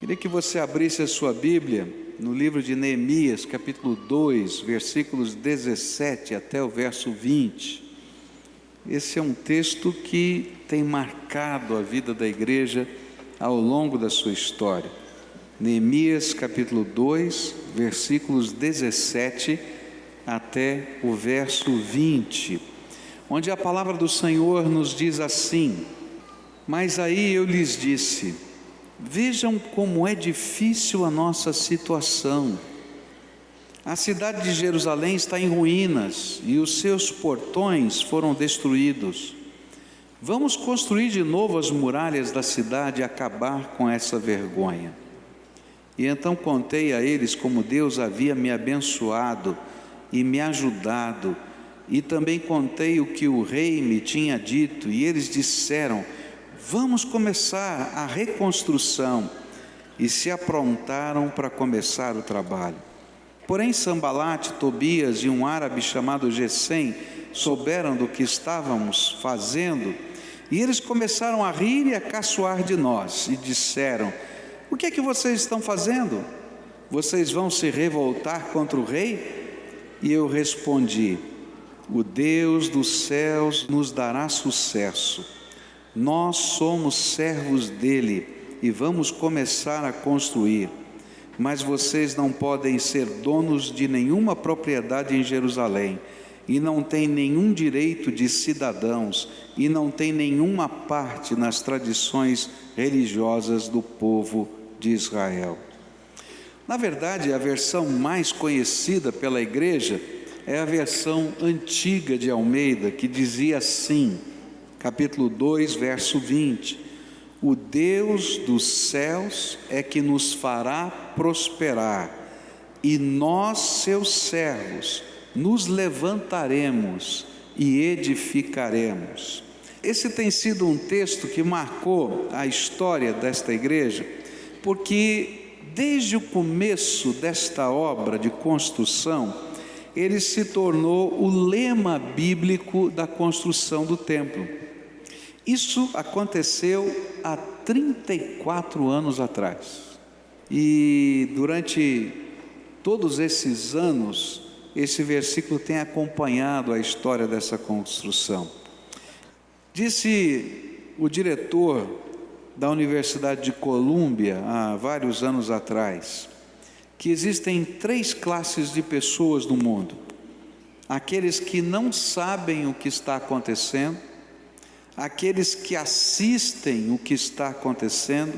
Queria que você abrisse a sua Bíblia no livro de Neemias, capítulo 2, versículos 17 até o verso 20. Esse é um texto que tem marcado a vida da igreja ao longo da sua história. Neemias, capítulo 2, versículos 17 até o verso 20, onde a palavra do Senhor nos diz assim: Mas aí eu lhes disse: vejam como é difícil a nossa situação. A cidade de Jerusalém está em ruínas e os seus portões foram destruídos. Vamos construir de novo as muralhas da cidade e acabar com essa vergonha. E então contei a eles como Deus havia me abençoado e me ajudado, e também contei o que o rei me tinha dito, e eles disseram: vamos começar a reconstrução, e se aprontaram para começar o trabalho. Porém Sambalate, Tobias e um árabe chamado Gesem souberam do que estávamos fazendo, e eles começaram a rir e a caçoar de nós, e disseram: o que é que vocês estão fazendo? Vocês vão se revoltar contra o rei? E eu respondi: o Deus dos céus nos dará sucesso. Nós somos servos dele e vamos começar a construir. Mas vocês não podem ser donos de nenhuma propriedade em Jerusalém, e não têm nenhum direito de cidadãos, e não têm nenhuma parte nas tradições religiosas do povo de Israel. Na verdade, a versão mais conhecida pela igreja é a versão antiga de Almeida, que dizia assim, capítulo 2, verso 20: o Deus dos céus é que nos fará prosperar, e nós, seus servos, nos levantaremos e edificaremos. Esse tem sido um texto que marcou a história desta igreja, porque desde o começo desta obra de construção, ele se tornou o lema bíblico da construção do templo. Isso aconteceu há 34 anos atrás. E durante todos esses anos, esse versículo tem acompanhado a história dessa construção. Disse o diretor da Universidade de Colômbia, há vários anos atrás, que existem 3 classes de pessoas no mundo: aqueles que não sabem o que está acontecendo, aqueles que assistem o que está acontecendo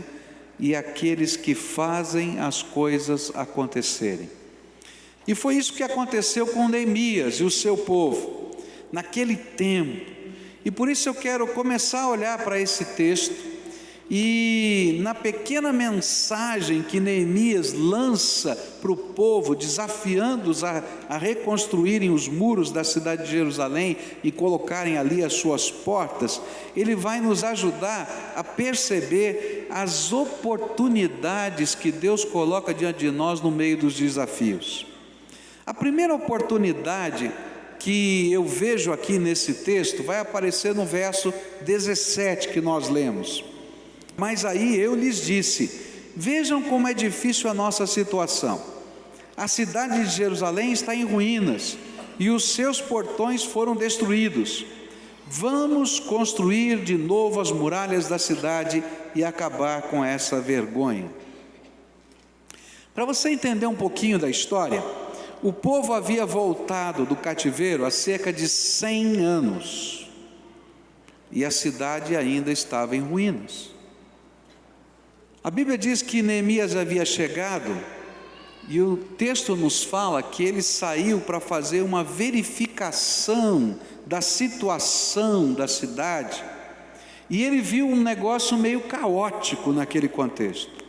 e aqueles que fazem as coisas acontecerem. E foi isso que aconteceu com Neemias e o seu povo naquele tempo. E por isso eu quero começar a olhar para esse texto, e na pequena mensagem que Neemias lança para o povo, desafiando-os a reconstruírem os muros da cidade de Jerusalém e colocarem ali as suas portas, ele vai nos ajudar a perceber as oportunidades que Deus coloca diante de nós no meio dos desafios. A primeira oportunidade que eu vejo aqui nesse texto vai aparecer no verso 17 que nós lemos. Mas aí eu lhes disse: vejam como é difícil a nossa situação. A cidade de Jerusalém está em ruínas e os seus portões foram destruídos. Vamos construir de novo as muralhas da cidade e acabar com essa vergonha. Para você entender um pouquinho da história, o povo havia voltado do cativeiro há cerca de 100 anos e a cidade ainda estava em ruínas. A Bíblia diz que Neemias havia chegado, e o texto nos fala que ele saiu para fazer uma verificação da situação da cidade, e ele viu um negócio meio caótico naquele contexto.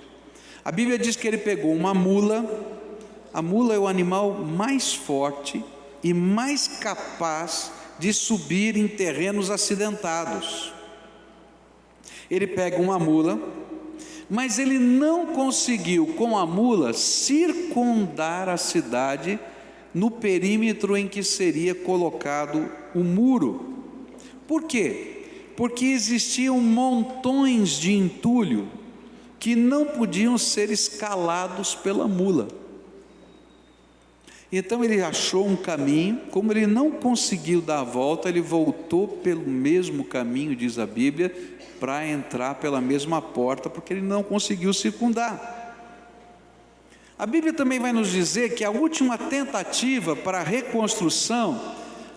A Bíblia diz que ele pegou uma mula. A mula é o animal mais forte e mais capaz de subir em terrenos acidentados. Ele pega uma mula, mas ele não conseguiu com a mula circundar a cidade no perímetro em que seria colocado o muro. Por quê? Porque existiam montões de entulho que não podiam ser escalados pela mula. Então ele achou um caminho, como ele não conseguiu dar a volta, ele voltou pelo mesmo caminho, diz a Bíblia, para entrar pela mesma porta, porque ele não conseguiu circundar. A Bíblia também vai nos dizer que a última tentativa para a reconstrução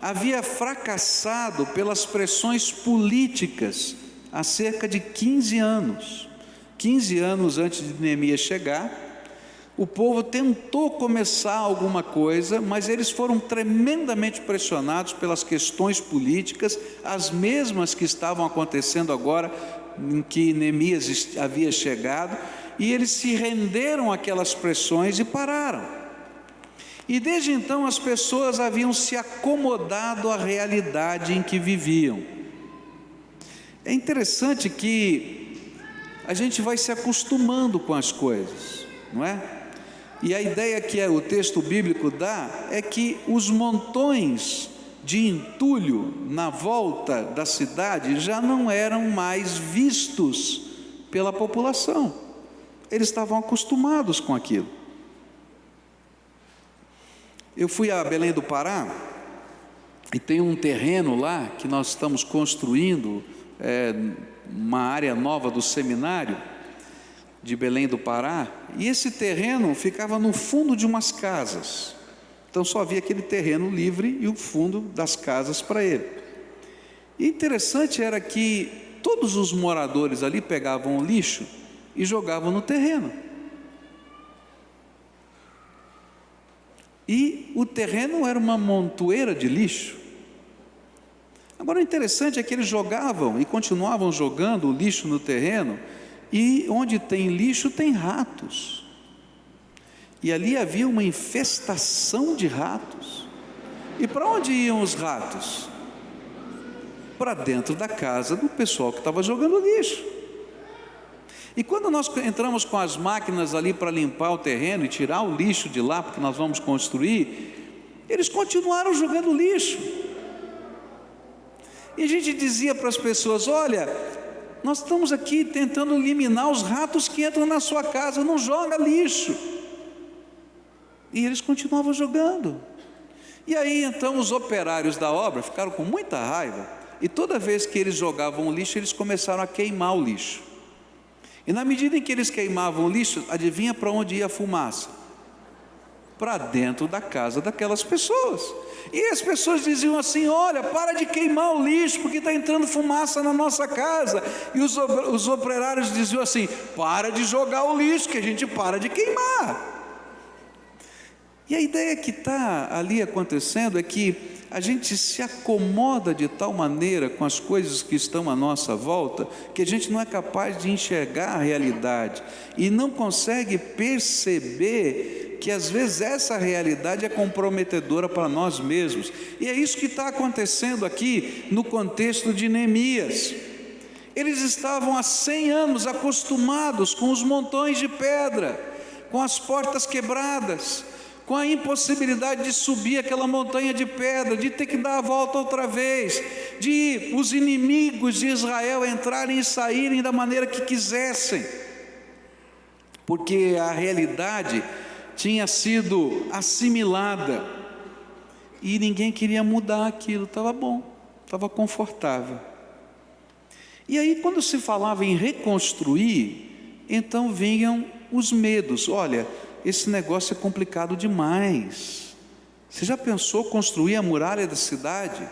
havia fracassado pelas pressões políticas há cerca de 15 anos. 15 anos antes de Neemias chegar, o povo tentou começar alguma coisa, mas eles foram tremendamente pressionados pelas questões políticas, as mesmas que estavam acontecendo agora, em que Neemias havia chegado, e eles se renderam àquelas pressões e pararam. E desde então as pessoas haviam se acomodado à realidade em que viviam. É interessante que a gente vai se acostumando com as coisas, não é? E a ideia que o texto bíblico dá é que os montões de entulho na volta da cidade já não eram mais vistos pela população. Eles estavam acostumados com aquilo. Eu fui a Belém do Pará e tem um terreno lá que nós estamos construindo, uma área nova do seminário de Belém do Pará, e esse terreno ficava no fundo de umas casas. Então só havia aquele terreno livre e o fundo das casas para ele. E interessante era que todos os moradores ali pegavam o lixo e jogavam no terreno. E o terreno era uma montoeira de lixo. Agora o interessante é que eles jogavam e continuavam jogando o lixo no terreno, e onde tem lixo tem ratos. E ali havia uma infestação de ratos. E para onde iam os ratos? Para dentro da casa do pessoal que estava jogando lixo. E quando nós entramos com as máquinas ali para limpar o terreno e tirar o lixo de lá, porque nós vamos construir, eles continuaram jogando lixo. E a gente dizia para as pessoas: olha, nós estamos aqui tentando eliminar os ratos que entram na sua casa, não joga lixo. E eles continuavam jogando. E aí então os operários da obra ficaram com muita raiva, e toda vez que eles jogavam o lixo, eles começaram a queimar o lixo. E na medida em que eles queimavam o lixo, adivinha para onde ia a fumaça? Para dentro da casa daquelas pessoas. E as pessoas diziam assim: olha, para de queimar o lixo, porque está entrando fumaça na nossa casa. E os operários diziam assim: para de jogar o lixo, que a gente para de queimar. E a ideia que está ali acontecendo é que a gente se acomoda de tal maneira com as coisas que estão à nossa volta, que a gente não é capaz de enxergar a realidade e não consegue perceber que às vezes essa realidade é comprometedora para nós mesmos. E é isso que está acontecendo aqui no contexto de Neemias. Eles estavam há 100 anos acostumados com os montões de pedra, com as portas quebradas, com a impossibilidade de subir aquela montanha de pedra, de ter que dar a volta outra vez, de os inimigos de Israel entrarem e saírem da maneira que quisessem, porque a realidade tinha sido assimilada e ninguém queria mudar aquilo. Estava bom, estava confortável. E aí, quando se falava em reconstruir, então vinham os medos. Olha, esse negócio é complicado demais. Você já pensou construir a muralha da cidade?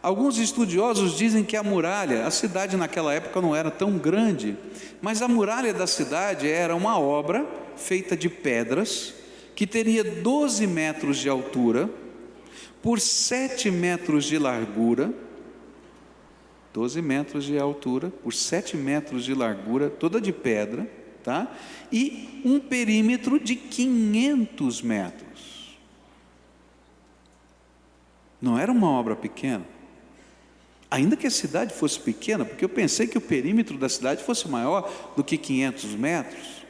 Alguns estudiosos dizem que a cidade naquela época não era tão grande, mas a muralha da cidade era uma obra feita de pedras, que teria 12 metros de altura, por 7 metros de largura, 12 metros de altura, por 7 metros de largura, toda de pedra, tá? E um perímetro de 500 metros. Não era uma obra pequena, ainda que a cidade fosse pequena, porque eu pensei que o perímetro da cidade fosse maior do que 500 metros,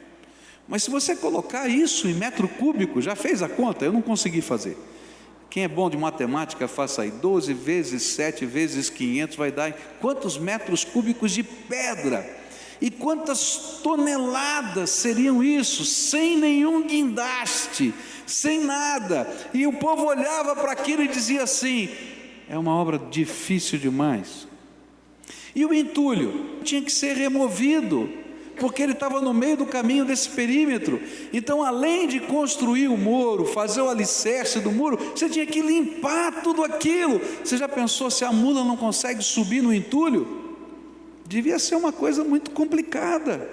mas se você colocar isso em metro cúbico, já fez a conta? Eu não consegui fazer. Quem é bom de matemática, faça aí: 12 vezes 7 vezes 500 vai dar quantos metros cúbicos de pedra? E quantas toneladas seriam isso, sem nenhum guindaste, sem nada. E o povo olhava para aquilo e dizia assim: é uma obra difícil demais. E o entulho tinha que ser removido, porque ele estava no meio do caminho desse perímetro. Então, além de construir o muro, fazer o alicerce do muro, você tinha que limpar tudo aquilo. Você já pensou, se a mula não consegue subir no entulho? Devia ser uma coisa muito complicada.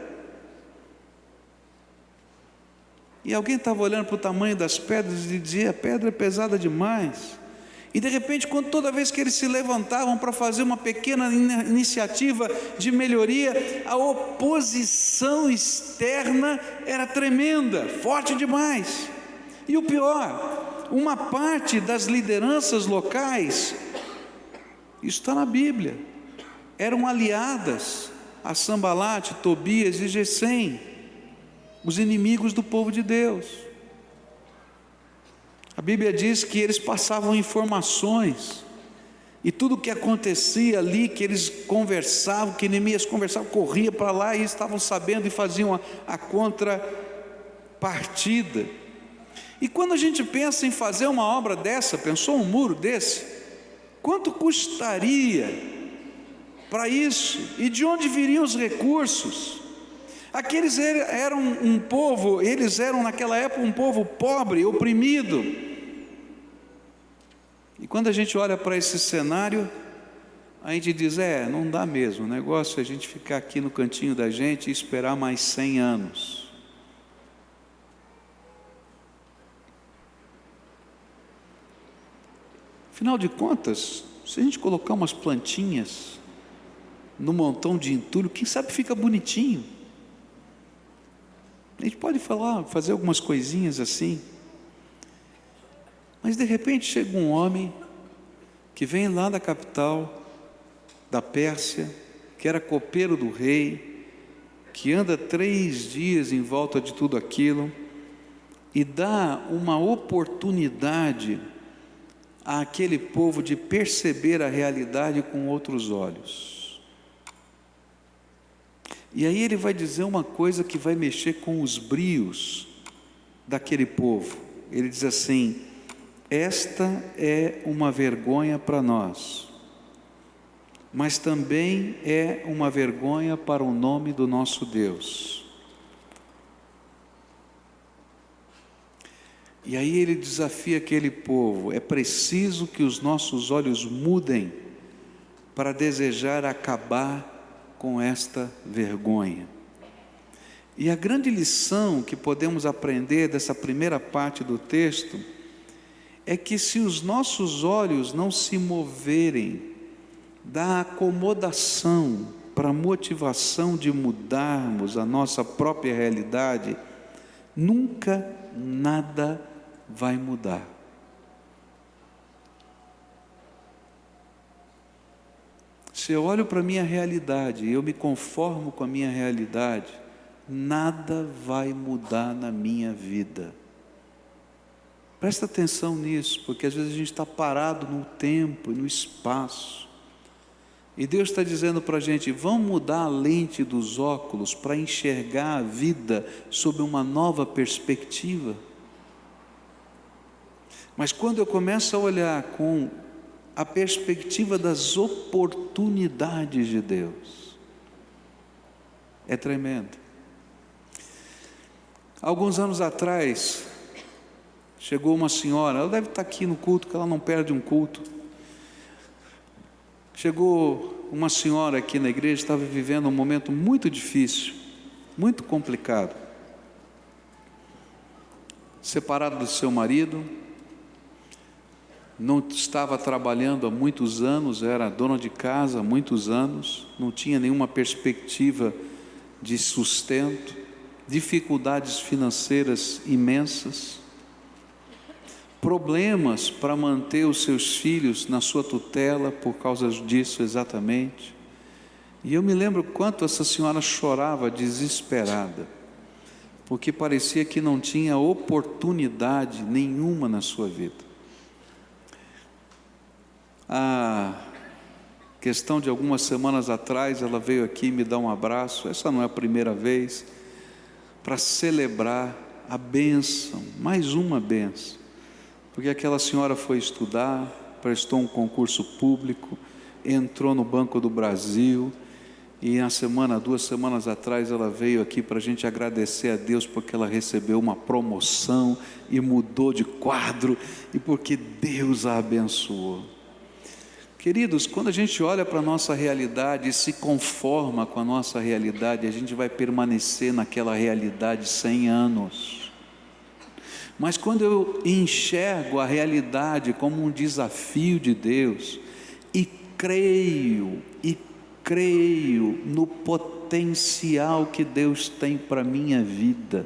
E alguém estava olhando para o tamanho das pedras e dizia: a pedra é pesada demais. E de repente, toda vez que eles se levantavam para fazer uma pequena iniciativa de melhoria, a oposição externa era tremenda, forte demais. E o pior, uma parte das lideranças locais, isso está na Bíblia, eram aliadas a Sambalate, Tobias e Gesem, os inimigos do povo de Deus. A Bíblia diz que eles passavam informações, e tudo que acontecia ali, que eles conversavam, que Neemias conversava, corria para lá, e estavam sabendo e faziam a contrapartida. E quando a gente pensa em fazer uma obra dessa, pensou um muro desse, quanto custaria para isso? E de onde viriam os recursos? Aqueles eram um povo, eles eram naquela época um povo pobre, oprimido. E quando a gente olha para esse cenário, a gente diz: não dá mesmo, o negócio é a gente ficar aqui no cantinho da gente e esperar mais 100 anos. Afinal de contas, se a gente colocar umas plantinhas no montão de entulho, quem sabe fica bonitinho. A gente pode fazer algumas coisinhas assim, mas de repente chega um homem que vem lá da capital da Pérsia, que era copeiro do rei, que anda 3 dias em volta de tudo aquilo, e dá uma oportunidade àquele povo de perceber a realidade com outros olhos. E aí ele vai dizer uma coisa que vai mexer com os brios daquele povo. Ele diz assim: esta é uma vergonha para nós, mas também é uma vergonha para o nome do nosso Deus. E aí ele desafia aquele povo: é preciso que os nossos olhos mudem para desejar acabar com esta vergonha. E a grande lição que podemos aprender dessa primeira parte do texto é que, se os nossos olhos não se moverem da acomodação para a motivação de mudarmos a nossa própria realidade, nunca nada vai mudar. Se eu olho para a minha realidade e eu me conformo com a minha realidade, nada vai mudar na minha vida. Presta atenção nisso, porque às vezes a gente está parado no tempo e no espaço, e Deus está dizendo para a gente: vamos mudar a lente dos óculos para enxergar a vida sob uma nova perspectiva. Mas quando eu começo a olhar com a perspectiva das oportunidades de Deus, é tremendo. Alguns anos atrás, chegou uma senhora, ela deve estar aqui no culto, que ela não perde um culto. Chegou uma senhora aqui na igreja, estava vivendo um momento muito difícil, muito complicado. Separada do seu marido, não estava trabalhando há muitos anos, era dona de casa há muitos anos, não tinha nenhuma perspectiva de sustento, dificuldades financeiras imensas, problemas para manter os seus filhos na sua tutela por causa disso exatamente. E eu me lembro quanto essa senhora chorava desesperada, porque parecia que não tinha oportunidade nenhuma na sua vida. Questão de algumas semanas atrás, ela veio aqui me dar um abraço, essa não é a primeira vez, para celebrar a bênção, mais uma bênção, porque aquela senhora foi estudar, prestou um concurso público, entrou no Banco do Brasil, e duas semanas atrás, ela veio aqui para a gente agradecer a Deus, porque ela recebeu uma promoção, e mudou de quadro, e porque Deus a abençoou. Queridos, quando a gente olha para a nossa realidade e se conforma com a nossa realidade, a gente vai permanecer naquela realidade 100 anos. Mas quando eu enxergo a realidade como um desafio de Deus, e creio no potencial que Deus tem para a minha vida,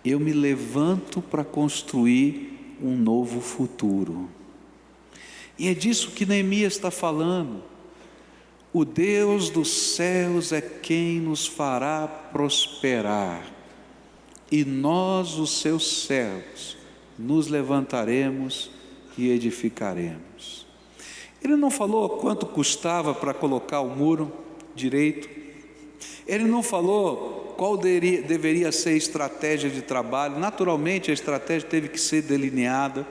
eu me levanto para construir um novo futuro. E é disso que Neemias está falando. O Deus dos céus é quem nos fará prosperar, e nós, os seus servos, nos levantaremos e edificaremos. Ele não falou quanto custava para colocar o muro direito, ele não falou qual deveria ser a estratégia de trabalho. Naturalmente a estratégia teve que ser delineada,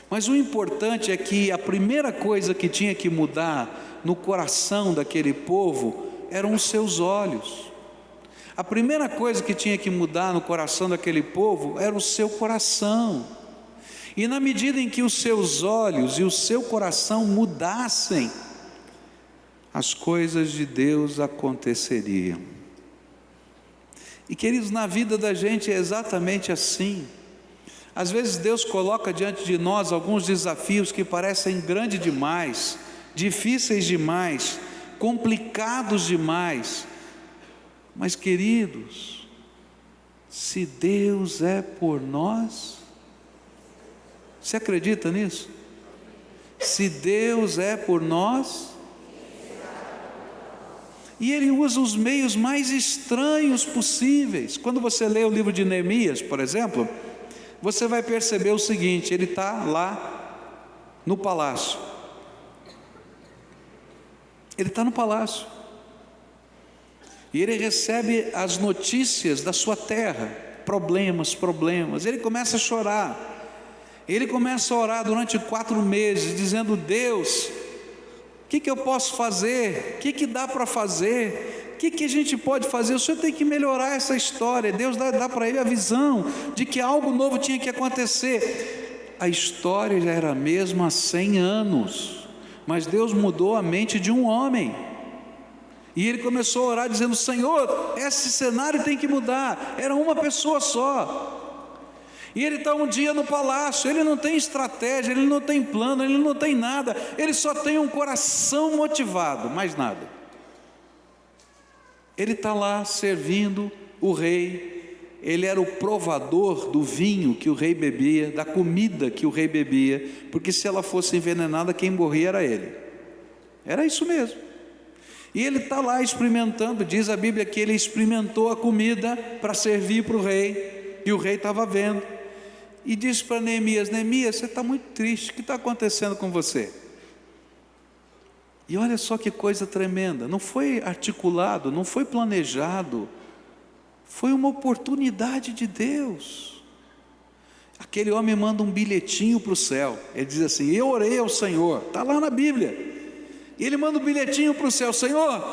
mas o importante é que a primeira coisa que tinha que mudar no coração daquele povo eram os seus olhos. A primeira coisa que tinha que mudar no coração daquele povo era o seu coração. E na medida em que os seus olhos e o seu coração mudassem, as coisas de Deus aconteceriam. E queridos, na vida da gente é exatamente assim. Às vezes Deus coloca diante de nós alguns desafios que parecem grandes demais, difíceis demais, complicados demais. Mas queridos, se Deus é por nós, você acredita nisso? Se Deus é por nós, e Ele usa os meios mais estranhos possíveis. Quando você lê o livro de Neemias, por exemplo, você vai perceber o seguinte: ele está lá no palácio, ele está no palácio, e ele recebe as notícias da sua terra, problemas, ele começa a chorar, ele começa a orar durante 4 meses, dizendo: Deus, o que eu posso fazer? O que dá para fazer? O que a gente pode fazer? O Senhor tem que melhorar essa história. Deus dá para ele a visão de que algo novo tinha que acontecer. A história já era a mesma há 100 anos, mas Deus mudou a mente de um homem, e ele começou a orar dizendo: Senhor, esse cenário tem que mudar. Era uma pessoa só, e ele está um dia no palácio, ele não tem estratégia, ele não tem plano, ele não tem nada, ele só tem um coração motivado, mais nada. Ele está lá servindo o rei, ele era o provador do vinho que o rei bebia, da comida que o rei bebia, porque se ela fosse envenenada, quem morria era ele, era isso mesmo. E ele está lá experimentando, diz a Bíblia que ele experimentou a comida para servir para o rei, e o rei estava vendo, e disse para Neemias: Neemias, você está muito triste, o que está acontecendo com você? E olha só que coisa tremenda, não foi articulado, não foi planejado, foi uma oportunidade de Deus. Aquele homem manda um bilhetinho para o céu, ele diz assim: eu orei ao Senhor, está lá na Bíblia, e ele manda um bilhetinho para o céu: Senhor,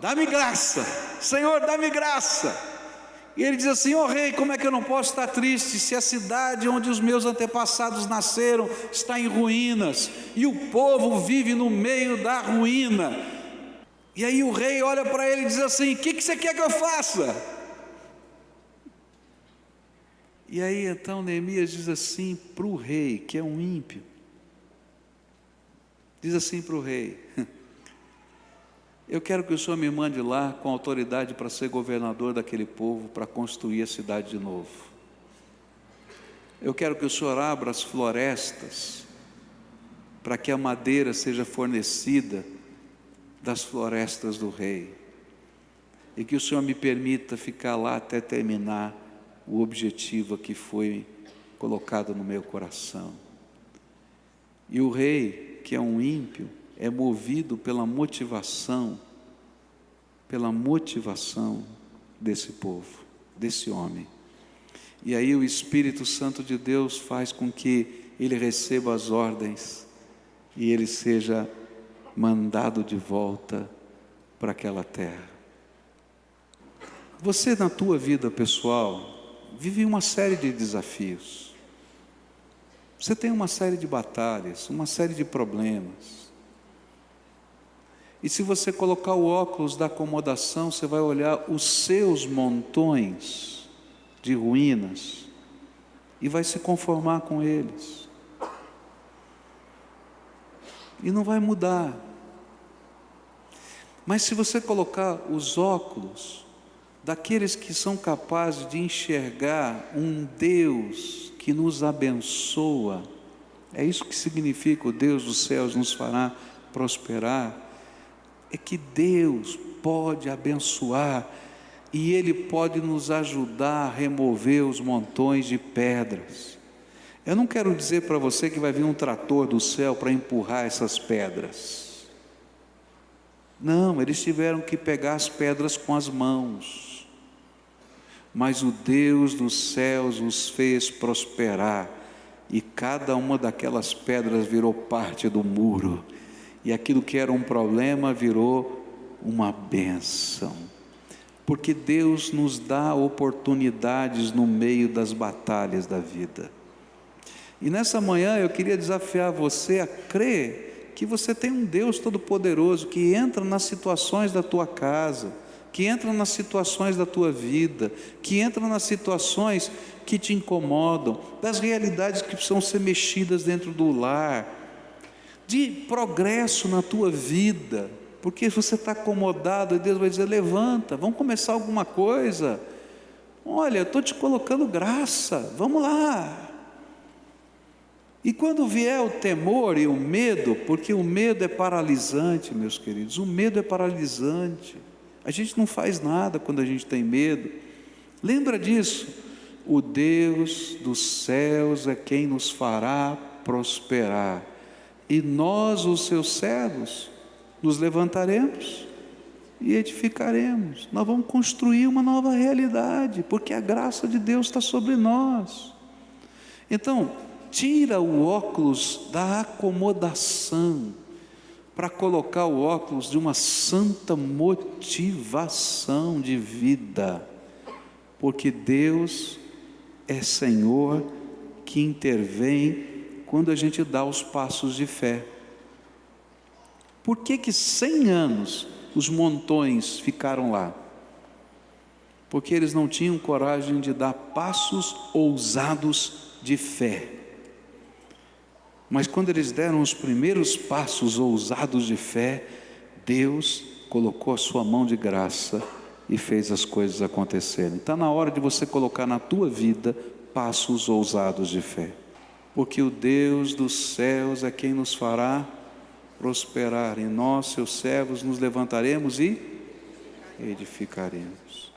dá-me graça, Senhor, dá-me graça. E ele diz assim: ó rei, como é que eu não posso estar triste se a cidade onde os meus antepassados nasceram está em ruínas, e o povo vive no meio da ruína? E aí o rei olha para ele e diz assim: o que você quer que eu faça? E aí então Neemias diz assim para o rei, que é um ímpio, diz assim para o rei: eu quero que o Senhor me mande lá com autoridade para ser governador daquele povo, para construir a cidade de novo. Eu quero que o Senhor abra as florestas, para que a madeira seja fornecida das florestas do rei, e que o Senhor me permita ficar lá até terminar o objetivo que foi colocado no meu coração. E o rei, que é um ímpio, é movido pela motivação desse povo, desse homem. E aí o Espírito Santo de Deus faz com que ele receba as ordens e ele seja mandado de volta para aquela terra. Você, na tua vida pessoal, vive uma série de desafios. Você tem uma série de batalhas, uma série de problemas. E se você colocar o óculos da acomodação, você vai olhar os seus montões de ruínas e vai se conformar com eles. E não vai mudar. Mas se você colocar os óculos daqueles que são capazes de enxergar um Deus que nos abençoa, é isso que significa o Deus dos céus nos fará prosperar, é que Deus pode abençoar e Ele pode nos ajudar a remover os montões de pedras. Eu não quero dizer para você que vai vir um trator do céu para empurrar essas pedras. Não, eles tiveram que pegar as pedras com as mãos. Mas o Deus dos céus os fez prosperar, e cada uma daquelas pedras virou parte do muro, e aquilo que era um problema virou uma bênção, porque Deus nos dá oportunidades no meio das batalhas da vida. E nessa manhã eu queria desafiar você a crer que você tem um Deus todo-poderoso que entra nas situações da tua casa, que entra nas situações da tua vida, que entra nas situações que te incomodam, das realidades que precisam ser mexidas dentro do lar, de progresso na tua vida, porque você está acomodado e Deus vai dizer: levanta, vamos começar alguma coisa, olha, eu estou te colocando graça, vamos lá. E quando vier o temor e o medo, porque o medo é paralisante, meus queridos, o medo é paralisante, a gente não faz nada quando a gente tem medo. Lembra disso, o Deus dos céus é quem nos fará prosperar, e nós, os seus servos, nos levantaremos e edificaremos. Nós vamos construir uma nova realidade, porque a graça de Deus está sobre nós. Então, tira o óculos da acomodação para colocar o óculos de uma santa motivação de vida, porque Deus é Senhor que intervém quando a gente dá os passos de fé. Por que 100 anos os montões ficaram lá? Porque eles não tinham coragem de dar passos ousados de fé. Mas quando eles deram os primeiros passos ousados de fé, Deus colocou a sua mão de graça e fez as coisas acontecerem. Está na hora de você colocar na tua vida passos ousados de fé, porque o Deus dos céus é quem nos fará prosperar, e nós, seus servos, nos levantaremos e edificaremos.